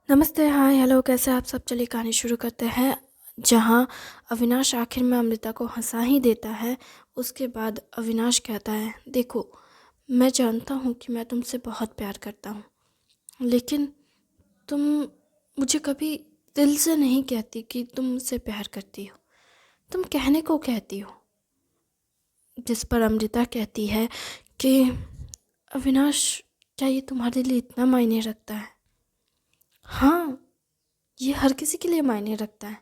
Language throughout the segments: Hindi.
नमस्ते, हाय, हेलो, कैसे आप सब? चलिए कहानी शुरू करते हैं। जहाँ अविनाश आखिर में अमृता को हँसा ही देता है, उसके बाद अविनाश कहता है, देखो, मैं जानता हूँ कि मैं तुमसे बहुत प्यार करता हूँ, लेकिन तुम मुझे कभी दिल से नहीं कहती कि तुम मुझसे प्यार करती हो। तुम कहने को कहती हो। जिस पर अमृता कहती है कि अविनाश, क्या ये तुम्हारे लिए इतना मायने रखता है? हाँ, ये हर किसी के लिए मायने रखता है।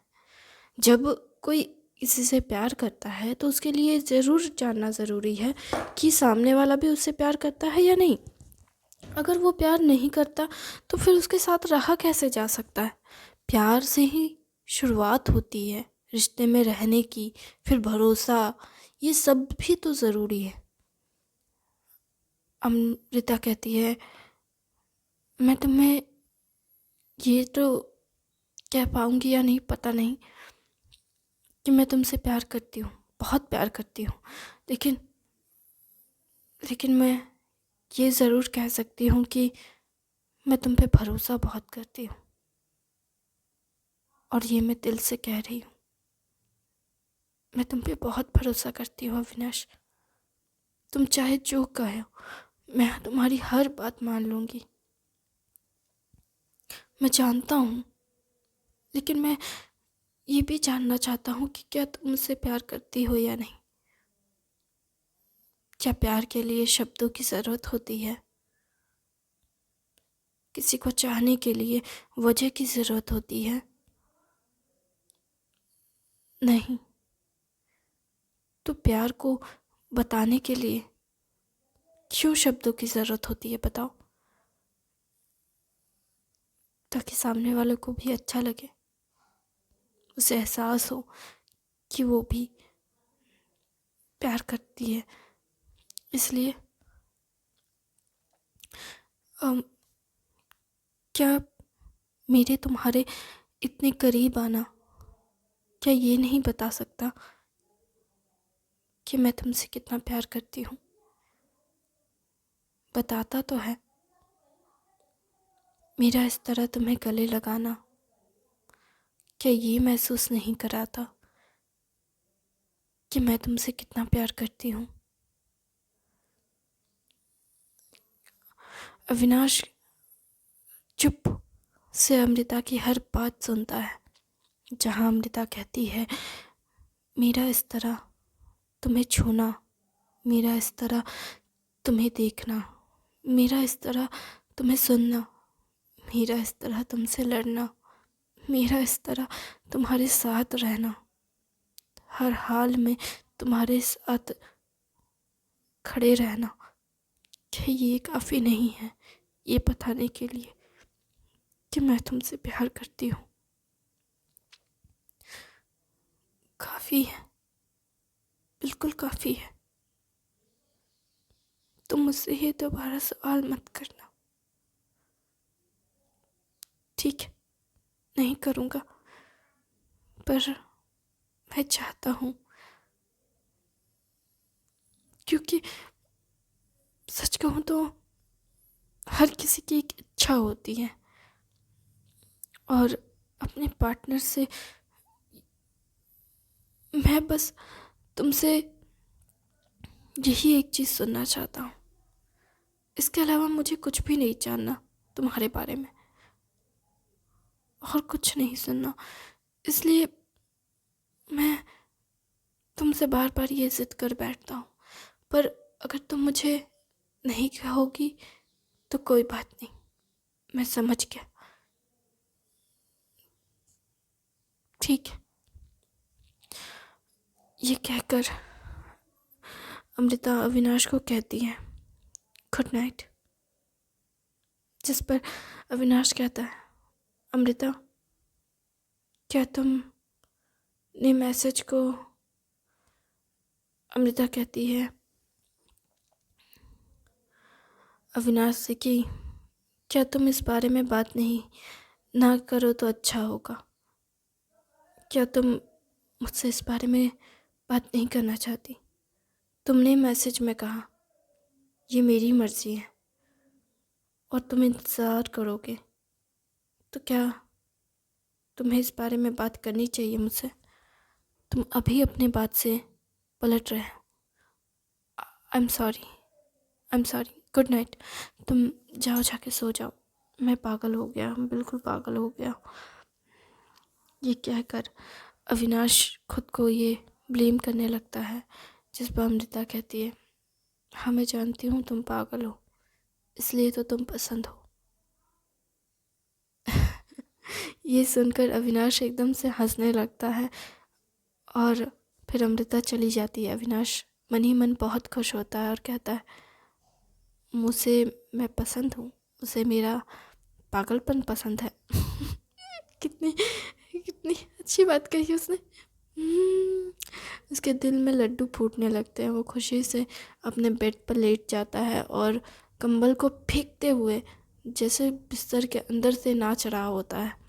जब कोई किसी से प्यार करता है तो उसके लिए ज़रूर जानना ज़रूरी है कि सामने वाला भी उससे प्यार करता है या नहीं। अगर वो प्यार नहीं करता तो फिर उसके साथ रहा कैसे जा सकता है? प्यार से ही शुरुआत होती है रिश्ते में रहने की, फिर भरोसा, ये सब भी तो ज़रूरी है। अमृता कहती है, मैं तुम्हें ये तो कह पाऊँगी या नहीं पता नहीं कि मैं तुमसे प्यार करती हूँ, बहुत प्यार करती हूँ, लेकिन लेकिन मैं ये ज़रूर कह सकती हूँ कि मैं तुम पे भरोसा बहुत करती हूँ, और ये मैं दिल से कह रही हूँ। मैं तुम पे बहुत भरोसा करती हूँ अविनाश। तुम चाहे जो कहो, मैं तुम्हारी हर बात मान लूँगी। मैं जानता हूँ, लेकिन मैं ये भी जानना चाहता हूँ कि क्या तुम मुझसे प्यार करती हो या नहीं। क्या प्यार के लिए शब्दों की ज़रूरत होती है? किसी को चाहने के लिए वजह की ज़रूरत होती है? नहीं। तो प्यार को बताने के लिए क्यों शब्दों की ज़रूरत होती है, बताओ? ताकि सामने वाले को भी अच्छा लगे, उसे एहसास हो कि वो भी प्यार करती है। इसलिए अम, क्या मेरे तुम्हारे इतने करीब आना क्या ये नहीं बता सकता कि मैं तुमसे कितना प्यार करती हूँ? बताता तो है। मेरा इस तरह तुम्हें गले लगाना क्या ये महसूस नहीं कराता कि मैं तुमसे कितना प्यार करती हूँ? अविनाश चुप से अमृता की हर बात सुनता है। जहाँ अमृता कहती है, मेरा इस तरह तुम्हें छूना, मेरा इस तरह तुम्हें देखना, मेरा इस तरह तुम्हें सुनना, मेरा इस तरह तुमसे लड़ना, मेरा इस तरह तुम्हारे साथ रहना, हर हाल में तुम्हारे साथ खड़े रहना, क्या ये काफ़ी नहीं है ये बताने के लिए कि मैं तुमसे प्यार करती हूँ? काफ़ी है, बिल्कुल काफ़ी है। तुम मुझसे ये दोबारा सवाल मत करना, ठीक है? नहीं करूँगा, पर मैं चाहता हूँ, क्योंकि सच कहूँ तो हर किसी की एक इच्छा होती है, और अपने पार्टनर से मैं बस तुमसे यही एक चीज़ सुनना चाहता हूँ। इसके अलावा मुझे कुछ भी नहीं जानना तुम्हारे बारे में, और कुछ नहीं सुनना। इसलिए मैं तुमसे बार बार ये जिद कर बैठता हूँ, पर अगर तुम मुझे नहीं कहोगी तो कोई बात नहीं, मैं समझ गया, ठीक है? ये कहकर अमृता अविनाश को कहती है, गुड नाइट। जिस पर अविनाश कहता है, अमृता, क्या तुमने मैसेज को अमृता कहती है अविनाश से कि क्या तुम इस बारे में बात नहीं ना करो तो अच्छा होगा। क्या तुम मुझसे इस बारे में बात नहीं करना चाहती? तुमने मैसेज में कहा, ये मेरी मर्ज़ी है और तुम इंतज़ार करोगे तो क्या तुम्हें इस बारे में बात करनी चाहिए मुझसे? तुम अभी अपने बात से पलट रहे हो। I am sorry, I am sorry. Good night. तुम जाओ, जाके सो जाओ। मैं पागल हो गया हूँ, बिल्कुल पागल हो गया हूँ। ये कहकर अविनाश खुद को ये ब्लेम करने लगता है, जिस पर अमृता कहती है, हाँ मैं जानती हूँ तुम पागल हो, इसलिए तो तुम पसंद हो। ये सुनकर अविनाश एकदम से हंसने लगता है और फिर अमृता चली जाती है। अविनाश मन ही मन बहुत खुश होता है और कहता है, मुझसे मैं पसंद हूँ, उसे मेरा पागलपन पसंद है। कितनी कितनी अच्छी बात कही उसने। उसके दिल में लड्डू फूटने लगते हैं। वो खुशी से अपने बेड पर लेट जाता है और कंबल को फेंकते हुए जैसे बिस्तर के अंदर से नाच रहा होता है।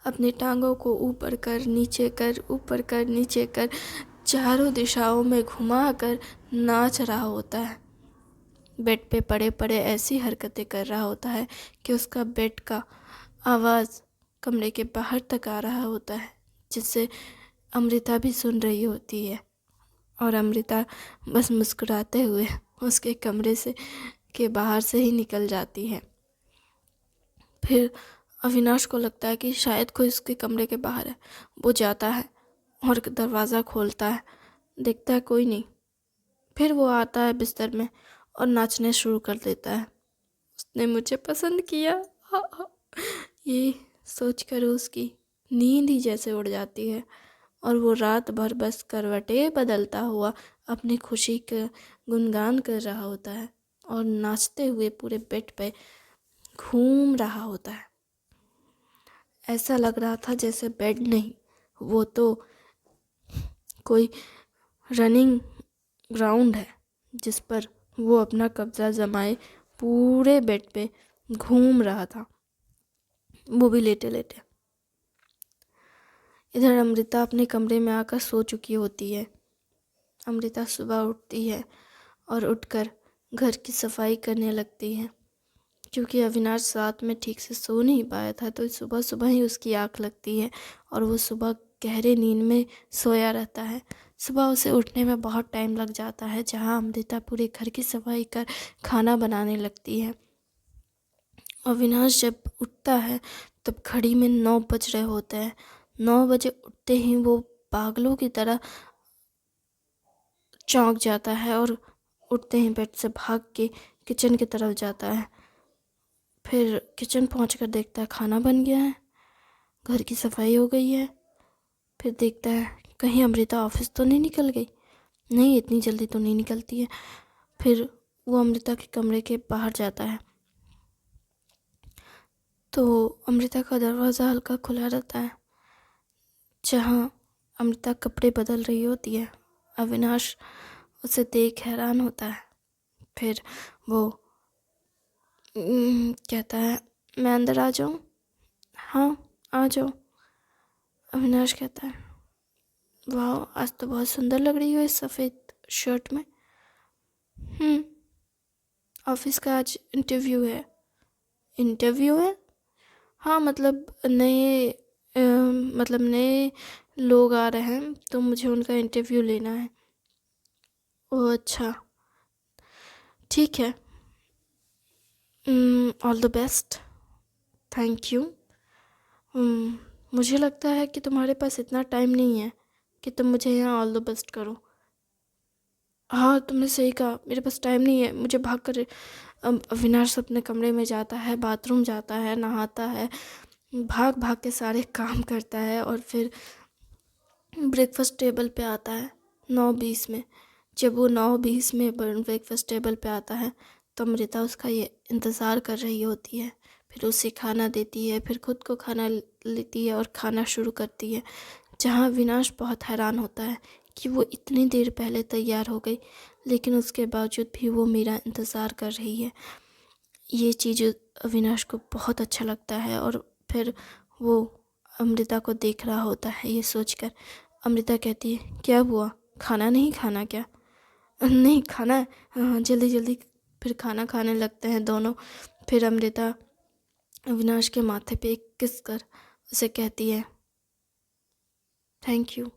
अपनी टांगों को ऊपर कर नीचे कर, ऊपर कर नीचे कर, चारों दिशाओं में घुमा कर नाच रहा होता है। बेड पे पड़े पड़े ऐसी हरकतें कर रहा होता है कि उसका बेड का आवाज़ कमरे के बाहर तक आ रहा होता है, जिससे अमृता भी सुन रही होती है। और अमृता बस मुस्कुराते हुए उसके कमरे से के बाहर से ही निकल जाती है। फिर अविनाश को लगता है कि शायद कोई उसके कमरे के बाहर है। वो जाता है और दरवाज़ा खोलता है, देखता है कोई नहीं। फिर वो आता है बिस्तर में और नाचने शुरू कर देता है। उसने मुझे पसंद किया। हा, हा। ये सोचकर उसकी नींद ही जैसे उड़ जाती है और वो रात भर बस करवटें बदलता हुआ अपनी खुशी का गुणगान कर रहा होता है और नाचते हुए पूरे बेड पे घूम रहा होता है। ऐसा लग रहा था जैसे बेड नहीं, वो तो कोई रनिंग ग्राउंड है जिस पर वो अपना कब्जा जमाए पूरे बेड पे घूम रहा था, वो भी लेटे लेटे। इधर अमृता अपने कमरे में आकर सो चुकी होती है। अमृता सुबह उठती है और उठकर घर की सफाई करने लगती है। क्योंकि अविनाश रात में ठीक से सो नहीं पाया था, तो सुबह सुबह ही उसकी आँख लगती है और वो सुबह गहरे नींद में सोया रहता है। सुबह उसे उठने में बहुत टाइम लग जाता है, जहाँ अमृता पूरे घर की सफाई कर खाना बनाने लगती है। अविनाश जब उठता है तब घड़ी में 9 बज रहे होते हैं। 9 बजे उठते ही वो पागलों की तरह चौंक जाता है और उठते ही बेड से भाग के किचन की तरफ जाता है। फिर किचन पहुंचकर देखता है खाना बन गया है, घर की सफाई हो गई है। फिर देखता है कहीं अमृता ऑफिस तो नहीं निकल गई। नहीं, इतनी जल्दी तो नहीं निकलती है। फिर वो अमृता के कमरे के बाहर जाता है तो अमृता का दरवाज़ा हल्का खुला रहता है, जहाँ अमृता कपड़े बदल रही होती है। अविनाश उसे देख हैरान होता है। फिर वो कहता है, मैं अंदर आ जाऊँ? हाँ, आ जाओ। अविनाश कहता है, वाह आज तो बहुत सुंदर लग रही हो इस सफ़ेद शर्ट में। ऑफिस का आज इंटरव्यू है। इंटरव्यू है? हाँ, मतलब नए लोग आ रहे हैं तो मुझे उनका इंटरव्यू लेना है। ओह अच्छा, ठीक है। All the best. Thank you. मुझे लगता है कि तुम्हारे पास इतना टाइम नहीं है कि तुम मुझे यहाँ ऑल द बेस्ट करो। हाँ, तुमने सही कहा, मेरे पास टाइम नहीं है। मुझे भाग कर अविनाश अपने कमरे में जाता है, बाथरूम जाता है, नहाता है, भाग भाग के सारे काम करता है और फिर ब्रेकफास्ट टेबल पे आता है 9:20 में। जब वो 9:20 में ब्रेकफास्ट टेबल पे आता है तो अमृता उसका ये इंतज़ार कर रही होती है। फिर उसे खाना देती है, फिर खुद को खाना लेती है और खाना शुरू करती है, जहाँ विनाश बहुत हैरान होता है कि वो इतनी देर पहले तैयार हो गई, लेकिन उसके बावजूद भी वो मेरा इंतज़ार कर रही है। ये चीज़ अविनाश को बहुत अच्छा लगता है और फिर वो अमृता को देख रहा होता है। ये सोचकर अमृता कहती है, क्या हुआ, खाना नहीं खाना क्या? नहीं खाना है। हाँ, जल्दी जल्दी। फिर खाना खाने लगते हैं दोनों। फिर अमृता अविनाश के माथे पे एक किस कर उसे कहती है, thank you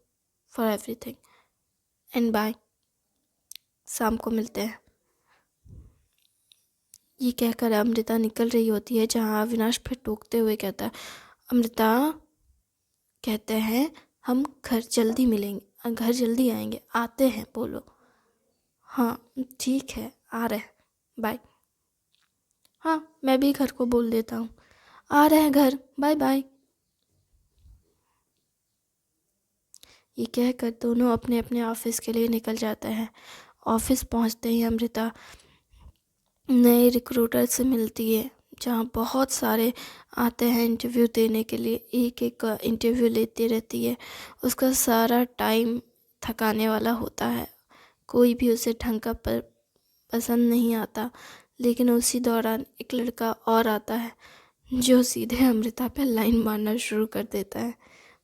for everything and bye, शाम को मिलते हैं। ये कहकर अमृता निकल रही होती है, जहाँ अविनाश फिर टोकते हुए कहता है, अमृता, कहते हैं हम घर जल्दी मिलेंगे, घर जल्दी आएंगे, आते हैं, बोलो। हाँ ठीक है, आ रहे हैं, बाय। हाँ मैं भी घर को बोल देता हूँ, आ रहे हैं घर, बाय बाय। ये कहकर दोनों अपने अपने ऑफिस के लिए निकल जाते हैं। ऑफिस पहुँचते ही अमृता नए रिक्रूटर से मिलती है, जहाँ बहुत सारे आते हैं इंटरव्यू देने के लिए, एक एक इंटरव्यू लेती रहती है। उसका सारा टाइम थकाने वाला होता है, कोई भी उसे ढंग का पसंद नहीं आता। लेकिन उसी दौरान एक लड़का और आता है, जो सीधे अमृता पे लाइन मारना शुरू कर देता है।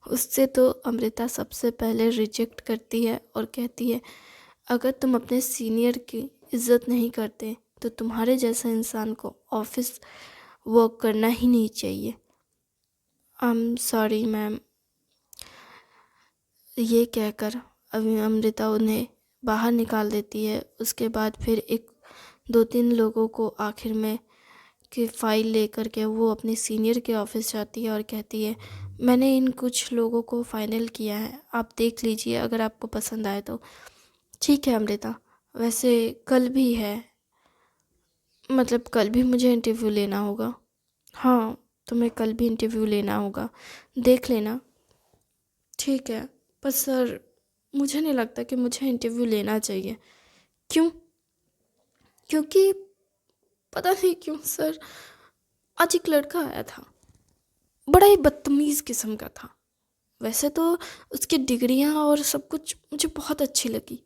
उससे तो अमृता सबसे पहले रिजेक्ट करती है और कहती है, अगर तुम अपने सीनियर की इज्जत नहीं करते तो तुम्हारे जैसा इंसान को ऑफिस वर्क करना ही नहीं चाहिए। I am sorry ma'am. ये कहकर अभी अमृता उन्हें बाहर निकाल देती है। उसके बाद फिर एक दो तीन लोगों को आखिर में की फ़ाइल लेकर के वो अपने सीनियर के ऑफिस जाती है और कहती है, मैंने इन कुछ लोगों को फाइनल किया है, आप देख लीजिए, अगर आपको पसंद आए तो। ठीक है अमृता, वैसे कल भी है, मतलब कल भी मुझे इंटरव्यू लेना होगा। हाँ तुम्हें कल भी इंटरव्यू लेना होगा, देख लेना। ठीक है, पर सर मुझे नहीं लगता कि मुझे इंटरव्यू लेना चाहिए। क्यों? क्योंकि पता नहीं क्यों सर, आज एक लड़का आया था, बड़ा ही बदतमीज़ किस्म का था। वैसे तो उसकी डिग्रियां और सब कुछ मुझे बहुत अच्छी लगी,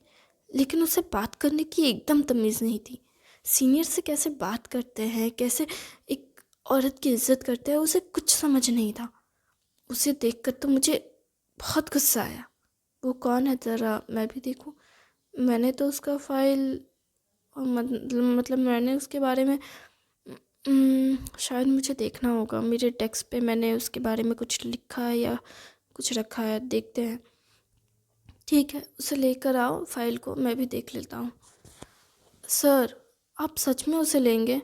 लेकिन उससे बात करने की एकदम तमीज़ नहीं थी। सीनियर से कैसे बात करते हैं, कैसे एक औरत की इज्जत करते हैं, उसे कुछ समझ नहीं था। उसे देखकर तो मुझे बहुत गुस्सा आया। वो कौन है ज़रा मैं भी देखूं। मैंने तो उसका फाइल मतलब मैंने उसके बारे में शायद मुझे देखना होगा, मेरे डेस्क पे मैंने उसके बारे में कुछ लिखा है या कुछ रखा है, देखते हैं। ठीक है, उसे लेकर आओ फाइल को, मैं भी देख लेता हूँ। सर आप सच में उसे लेंगे?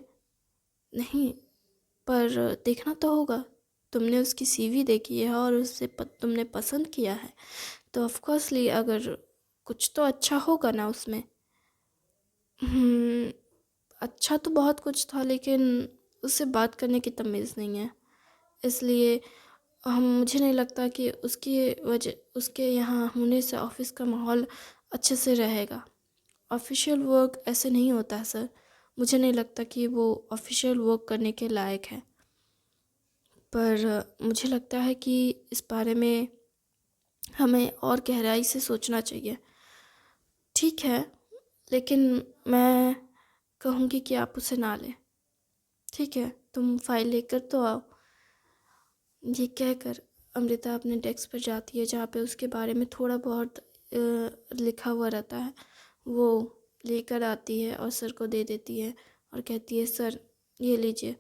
नहीं, पर देखना तो होगा। तुमने उसकी सीवी देखी है और उसे तुमने पसंद किया है, तो ऑफकोर्सली अगर कुछ तो अच्छा होगा ना उसमें। हम्म, अच्छा तो बहुत कुछ था, लेकिन उससे बात करने की तमीज़ नहीं है, इसलिए हम मुझे नहीं लगता कि उसकी वजह उसके यहाँ होने से ऑफिस का माहौल अच्छे से रहेगा। ऑफिशियल वर्क ऐसे नहीं होता है सर, मुझे नहीं लगता कि वो ऑफिशियल वर्क करने के लायक है। पर मुझे लगता है कि इस बारे में हमें और गहराई से सोचना चाहिए। ठीक है, लेकिन मैं कहूँगी कि आप उसे ना लें। ठीक है, तुम फाइल लेकर तो आओ। ये कहकर अमृता अपने डेस्क पर जाती है, जहाँ पे उसके बारे में थोड़ा बहुत लिखा हुआ रहता है। वो लेकर आती है और सर को दे देती है और कहती है, सर ये लीजिए,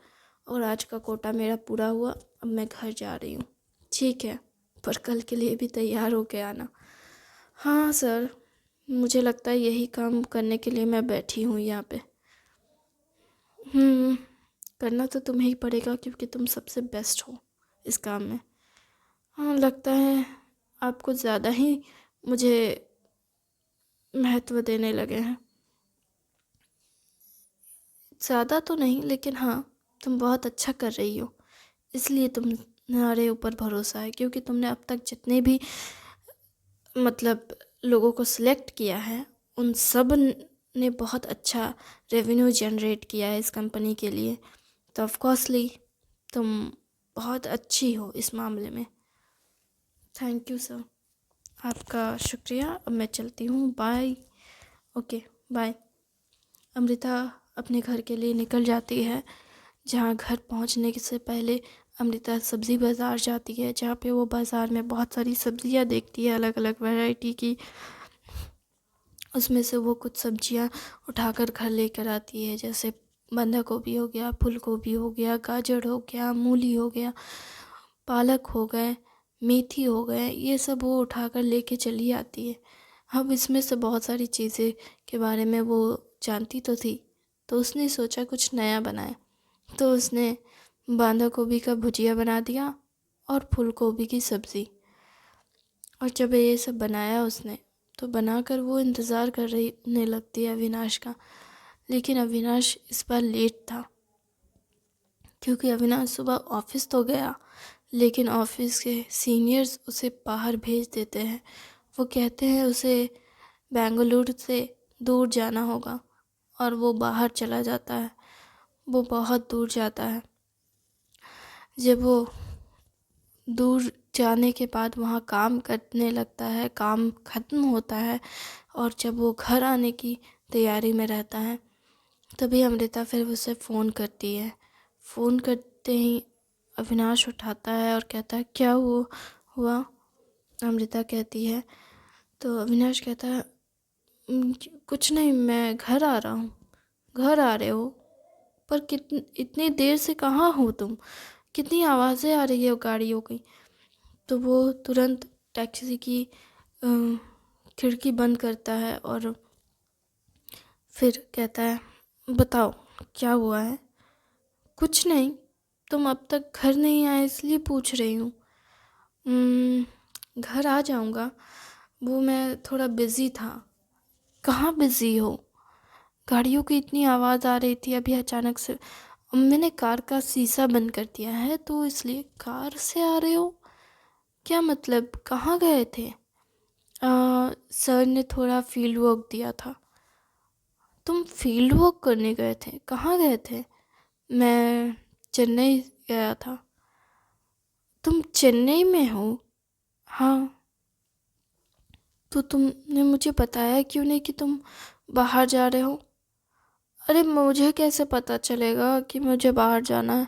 और आज का कोटा मेरा पूरा हुआ, अब मैं घर जा रही हूँ। ठीक है, पर कल के लिए भी तैयार होके आना। हाँ सर, मुझे लगता है यही काम करने के लिए मैं बैठी हूँ यहाँ पे। करना तो तुम्हें ही पड़ेगा, क्योंकि तुम सबसे बेस्ट हो इस काम में। हाँ लगता है आप कुछ ज़्यादा ही मुझे महत्व देने लगे हैं। ज़्यादा तो नहीं, लेकिन हाँ तुम बहुत अच्छा कर रही हो, इसलिए तुम्हारे ऊपर भरोसा है, क्योंकि तुमने अब तक जितने भी मतलब लोगों को सिलेक्ट किया है, उन सब ने बहुत अच्छा रेवेन्यू जनरेट किया है इस कंपनी के लिए। तो ऑफकोर्सली तुम बहुत अच्छी हो इस मामले में। थैंक यू सर, आपका शुक्रिया। अब मैं चलती हूँ, बाय। Okay bye. अमृता अपने घर के लिए निकल जाती है, जहाँ घर पहुँचने से पहले अमृता सब्ज़ी बाज़ार जाती है, जहाँ पे वो बाज़ार में बहुत सारी सब्ज़ियाँ देखती है अलग अलग वैरायटी की। उसमें से वो कुछ सब्ज़ियाँ उठाकर घर लेकर आती है, जैसे बंधा गोभी हो गया, फूल गोभी हो गया, गाजर हो गया, मूली हो गया, पालक हो गए, मेथी हो गए, ये सब वो उठाकर लेके चली आती है। अब इसमें से बहुत सारी चीज़ें के बारे में वो जानती तो थी, तो उसने सोचा कुछ नया बनाए। तो उसने बांधा गोभी का भुजिया बना दिया और फूल गोभी की सब्ज़ी। और जब ये सब बनाया उसने, तो बनाकर वो इंतज़ार कर रही ने लगती है अविनाश का। लेकिन अविनाश इस बार लेट था, क्योंकि अविनाश सुबह ऑफिस तो गया, लेकिन ऑफिस के सीनियर्स उसे बाहर भेज देते हैं। वो कहते हैं उसे बेंगलुरु से दूर जाना होगा, और वो बाहर चला जाता है। वो बहुत दूर जाता है। जब वो दूर जाने के बाद वहाँ काम करने लगता है, काम ख़त्म होता है, और जब वो घर आने की तैयारी में रहता है, तभी अमृता फिर उसे फ़ोन करती है। फ़ोन करते ही अविनाश उठाता है और कहता है, क्या हुआ? अमृता कहती है, तो अविनाश कहता है, कुछ नहीं, मैं घर आ रहा हूँ। घर आ रहे हो? पर इतनी देर से कहाँ हो तुम? कितनी आवाज़ें आ रही है गाड़ियों की। तो वो तुरंत टैक्सी की खिड़की बंद करता है और फिर कहता है, बताओ क्या हुआ है? कुछ नहीं, तुम अब तक घर नहीं आए इसलिए पूछ रही हूँ। घर आ जाऊँगा, वो मैं थोड़ा बिज़ी था। कहाँ बिज़ी हो? गाड़ियों की इतनी आवाज़ आ रही थी अभी अचानक से। मैंने कार का शीशा बंद कर दिया है, तो इसलिए। कार से आ रहे हो? क्या मतलब, कहाँ गए थे? सर ने थोड़ा फील्ड वर्क दिया था। तुम फील्ड वर्क करने गए थे? कहाँ गए थे? मैं चेन्नई गया था। तुम चेन्नई में हो? हाँ। तो तुमने मुझे बताया क्यों नहीं कि तुम बाहर जा रहे हो? अरे मुझे कैसे पता चलेगा कि मुझे बाहर जाना है?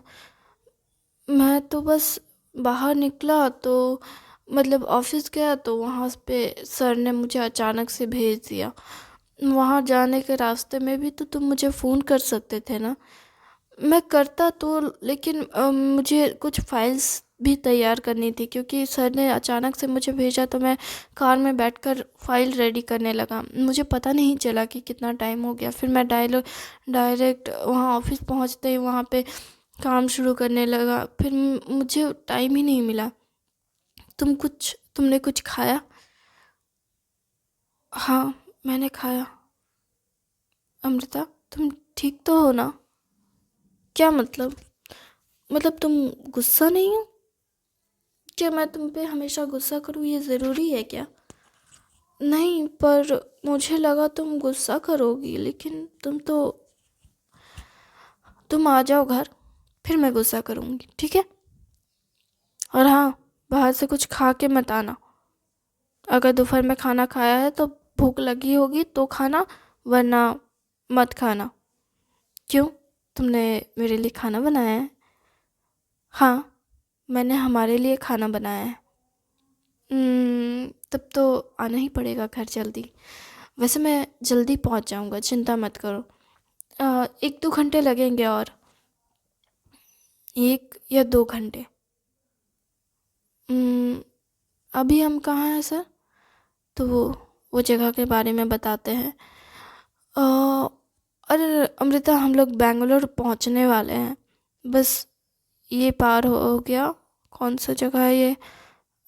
मैं तो बस बाहर निकला तो मतलब ऑफिस गया, तो वहाँ पे सर ने मुझे अचानक से भेज दिया। वहाँ जाने के रास्ते में भी तो तुम मुझे फ़ोन कर सकते थे ना। मैं करता तो, लेकिन मुझे कुछ फाइल्स भी तैयार करनी थी, क्योंकि सर ने अचानक से मुझे भेजा, तो मैं कार में बैठकर फाइल रेडी करने लगा। मुझे पता नहीं चला कि कितना टाइम हो गया। फिर मैं डायरेक्ट वहाँ ऑफिस पहुँचते ही वहाँ पे काम शुरू करने लगा। फिर मुझे टाइम ही नहीं मिला। तुमने कुछ खाया? हाँ, मैंने खाया। अमृता, तुम ठीक तो हो ना? क्या मतलब तुम गुस्सा नहीं हो? क्या मैं तुम पे हमेशा गुस्सा करूँ, ये ज़रूरी है क्या? नहीं, पर मुझे लगा तुम गुस्सा करोगी, लेकिन तुम आ जाओ घर, फिर मैं गुस्सा करूँगी, ठीक है? और हाँ, बाहर से कुछ खा के मत आना। अगर दोपहर में खाना खाया है तो भूख लगी होगी तो खाना, वरना मत खाना। क्यों? तुमने मेरे लिए खाना बनाया है? हाँ, मैंने हमारे लिए खाना बनाया है। तब तो आना ही पड़ेगा घर जल्दी। वैसे मैं जल्दी पहुंच जाऊंगा, चिंता मत करो। 1-2 घंटे लगेंगे, और 1 या 2 घंटे। उम्म, अभी हम कहाँ हैं सर? तो वो जगह के बारे में बताते हैं। अ, अरे अमृता, हम लोग बेंगलोर पहुंचने वाले हैं। बस ये पार हो गया। कौन सा जगह है ये?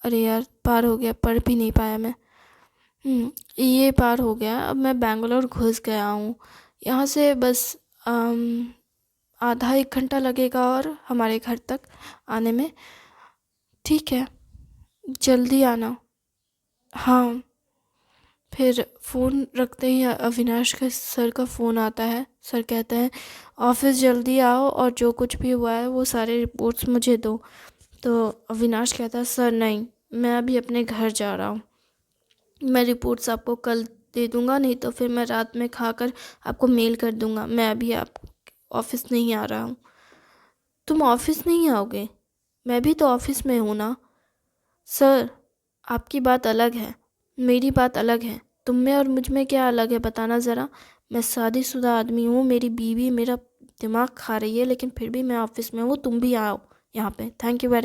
अरे यार, पार हो गया, पढ़ भी नहीं पाया मैं। ये पार हो गया, अब मैं बेंगलोर घुस गया हूँ। यहाँ से बस आधा 1 घंटा लगेगा और हमारे घर तक आने में। ठीक है, जल्दी आना। हाँ। फिर फ़ोन रखते ही अविनाश का सर का फ़ोन आता है। सर कहते हैं, ऑफिस जल्दी आओ और जो कुछ भी हुआ है वो सारे रिपोर्ट्स मुझे दो। तो अविनाश कहता है, सर नहीं, मैं अभी अपने घर जा रहा हूँ। मैं रिपोर्ट्स आपको कल दे दूँगा, नहीं तो फिर मैं रात में खाकर आपको मेल कर दूँगा। मैं अभी आप ऑफिस नहीं आ रहा हूँ। तुम ऑफिस नहीं आओगे? मैं भी तो ऑफिस में हूँ ना। सर, आपकी बात अलग है, मेरी बात अलग है। तुम में और मुझ में क्या अलग है, बताना ज़रा। मैं शादीशुदा आदमी हूँ, मेरी बीवी, मेरा दिमाग खा रही है, लेकिन फिर भी मैं ऑफिस में हूँ, तुम भी आओ यहाँ पे। Thank you very